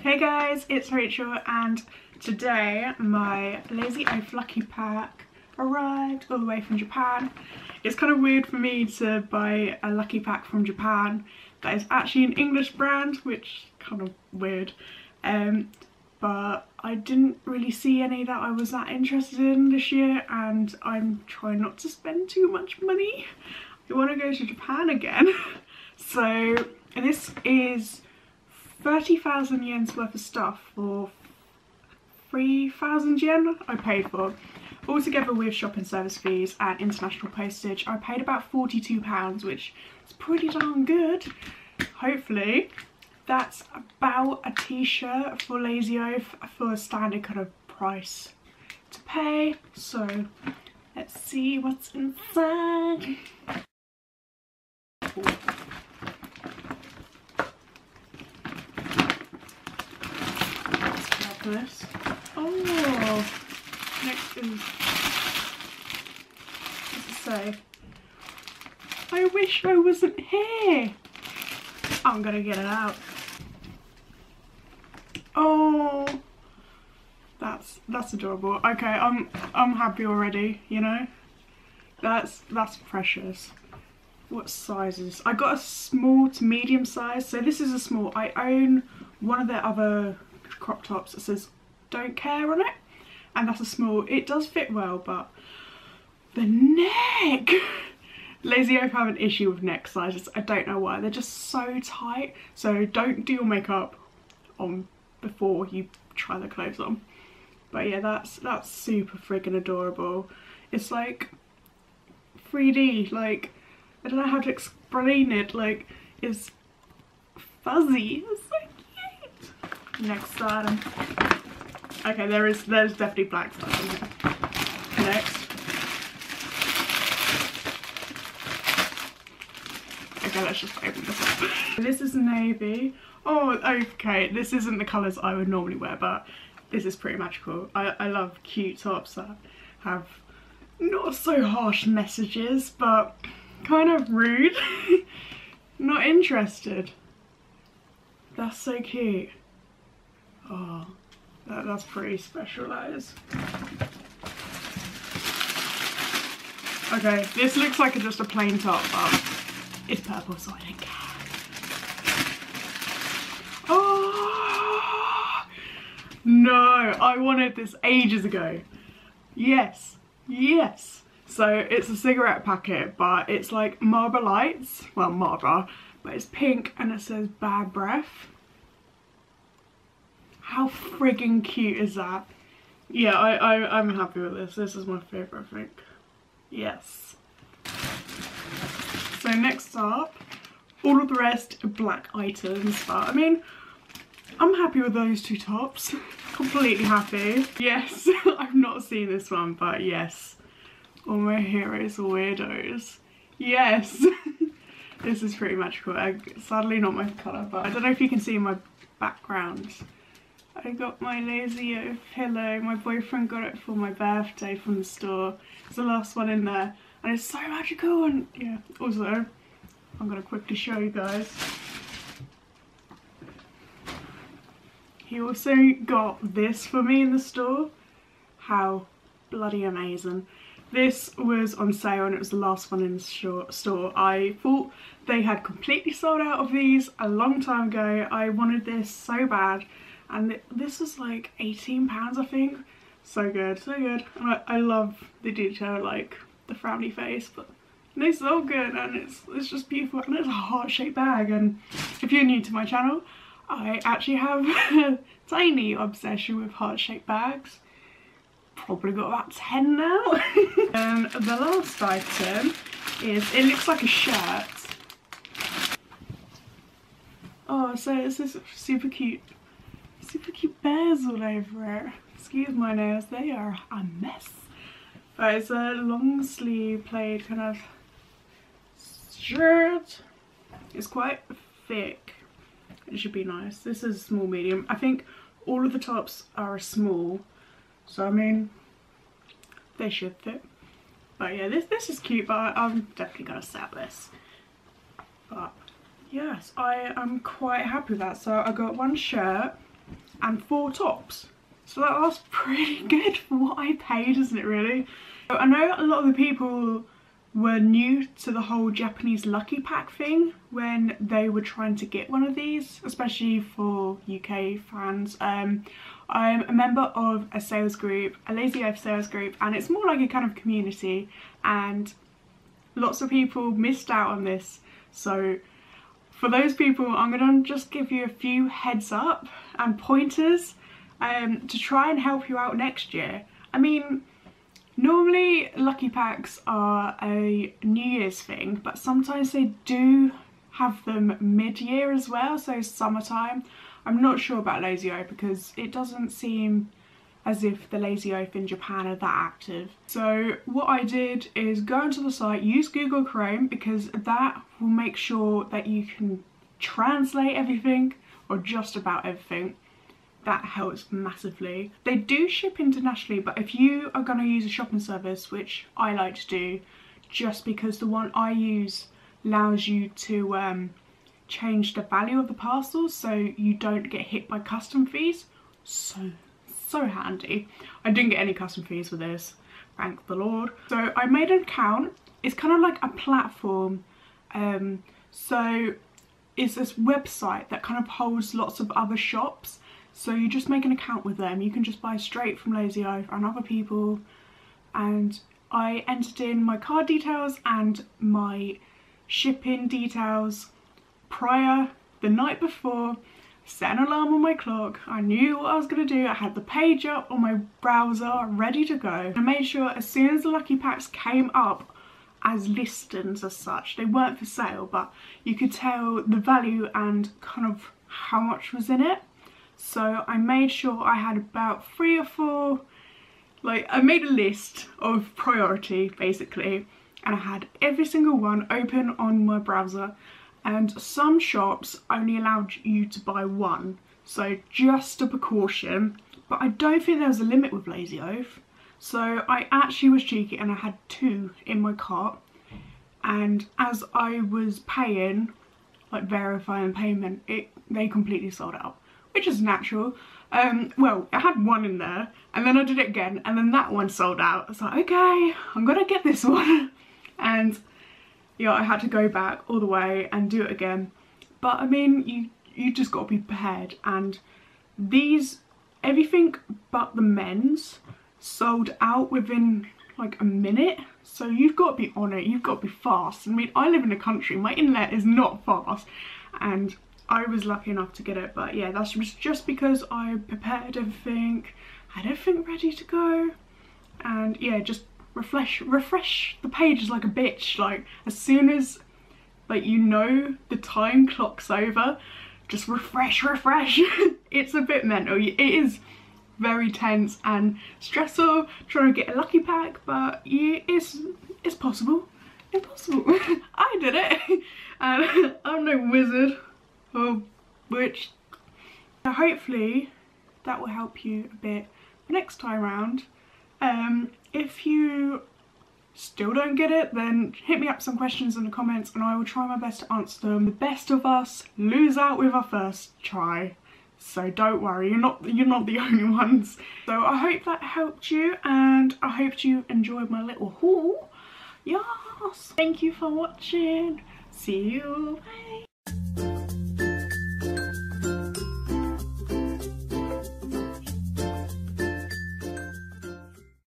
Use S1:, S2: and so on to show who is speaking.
S1: Hey guys, it's Rachel and today my Lazy Oaf Lucky Pack arrived all the way from Japan. It's kind of weird for me to buy a Lucky Pack from Japan that is actually an English brand, which is kind of weird. But I didn't really see any that I was that interested in this year, and I'm trying not to spend too much money. I want to go to Japan again. So this is 30,000 yen's worth of stuff for 3,000 yen I paid for. Altogether with shopping service fees and international postage, I paid about £42, which is pretty darn good. Hopefully that's about a t-shirt for Lazy Oaf for a standard kind of price to pay. So let's see what's inside. This. Oh, next is, what does it say? I wish I wasn't here. I'm gonna get it out. Oh, that's adorable. Okay, I'm happy already. You know, that's precious. What sizes? I got a small to medium size, so this is a small. I own one of their other crop tops that says don't care on it, and that's a small. It does fit well, but the neck. Lazy Oaf have an issue with neck sizes. I don't know why, they're just so tight. So don't do your makeup on before you try the clothes on. But yeah, that's super friggin' adorable. It's like 3D, like I don't know how to explain it. Like it's fuzzy. It's so cute. Next item. Okay, there's definitely black stuff in here. Next. Okay, let's just open this up. This is navy. Oh, okay, this isn't the colours I would normally wear, but this is pretty magical. I love cute tops that have not so harsh messages, but kind of rude. Not interested. That's so cute. Oh, that's pretty special, that is. Okay, this looks like just a plain top, but it's purple, so I don't care. Oh no, I wanted this ages ago. Yes, yes. So it's a cigarette packet, but it's like Marlboro Lights. Well, Marlboro, but it's pink and it says bad breath. How friggin' cute is that? Yeah, I'm happy with this. This is my favourite, I think. Yes. So next up, all of the rest are black items, but I mean, I'm happy with those two tops. Completely happy. Yes, I've not seen this one, but yes. All my heroes are weirdos. Yes. This is pretty magical. Sadly not my colour, but I don't know if you can see my background. I got my Lazy Oaf pillow. My boyfriend got it for my birthday from the store. It's the last one in there. And it's so magical, and yeah, also, I'm gonna quickly show you guys. He also got this for me in the store. How bloody amazing. This was on sale and it was the last one in the store. I thought they had completely sold out of these a long time ago. I wanted this so bad. And this was like £18, I think. So good, so good. And I love the detail, like the frowny face, but it's so good, and it's just beautiful, and it's a heart-shaped bag. And if you're new to my channel, I actually have a tiny obsession with heart-shaped bags. Probably got about 10 now. And the last item is, it looks like a shirt. Oh, so it's this super cute bears all over it. Excuse my nails, they are a mess. But it's a long sleeve plaid kind of shirt. It's quite thick. It should be nice. This is small medium. I think all of the tops are small, so I mean they should fit. But yeah, this is cute, but I'm definitely gonna sell this. But yes, I am quite happy with that. So I got one shirt, and 4 tops. So that's pretty good for what I paid, isn't it really? So I know a lot of the people were new to the whole Japanese Lucky Pack thing when they were trying to get one of these, especially for UK fans. I'm a member of a sales group, a Lazy Oaf sales group, and it's more like a kind of community, and lots of people missed out on this. So for those people, I'm gonna just give you a few heads up and pointers to try and help you out next year. I mean, normally Lucky Packs are a New Year's thing, but sometimes they do have them mid-year as well, so summertime. I'm not sure about Lazy Oaf because it doesn't seem as if the Lazy Oaf in Japan are that active. So what I did is go onto the site, use Google Chrome, because that will make sure that you can translate everything, or just about everything. That helps massively. They do ship internationally, but if you are going to use a shopping service, which I like to do, just because the one I use allows you to change the value of the parcels so you don't get hit by custom fees. So handy. I didn't get any custom fees with this, thank the Lord. So I made an account. It's kind of like a platform. So it's this website that kind of holds lots of other shops. So you just make an account with them. You can just buy straight from Lazy Oaf and other people. And I entered in my card details and my shipping details prior, the night before, set an alarm on my clock. I knew what I was going to do. I had the page up on my browser ready to go. I made sure as soon as the Lucky Packs came up as listings as such, they weren't for sale, but you could tell the value and kind of how much was in it. So I made sure I had about 3 or 4, like I made a list of priority basically, and I had every single one open on my browser, and some shops only allowed you to buy 1, so just a precaution. But I don't think there was a limit with Lazy Oaf, so I actually was cheeky and I had 2 in my cart, and as I was paying, like verifying payment, they completely sold out. Which is natural. Well, I had 1 in there, and then I did it again, and then that one sold out. I was like, okay, I'm gonna get this one. And yeah, I had to go back all the way and do it again. But I mean, you just gotta be prepared. And these, everything but the men's sold out within like a minute. So you've got to be on it, you've got to be fast. I mean, I live in a country, my internet is not fast, and I was lucky enough to get it. But yeah, that's just because I prepared everything, had everything ready to go, and yeah, just refresh the pages like a bitch. Like as soon as like you know the time clock's over, just refresh. It's a bit mental. It is very tense and stressful trying to get a Lucky Pack, but yeah, it's possible. Impossible. I did it, and I'm no wizard. Which hopefully that will help you a bit for next time round. If you still don't get it, then hit me up some questions in the comments and I will try my best to answer them. The best of us lose out with our first try, so don't worry, you're not the only ones. So I hope that helped you, and I hope you enjoyed my little haul. Yes, thank you for watching. See you, bye.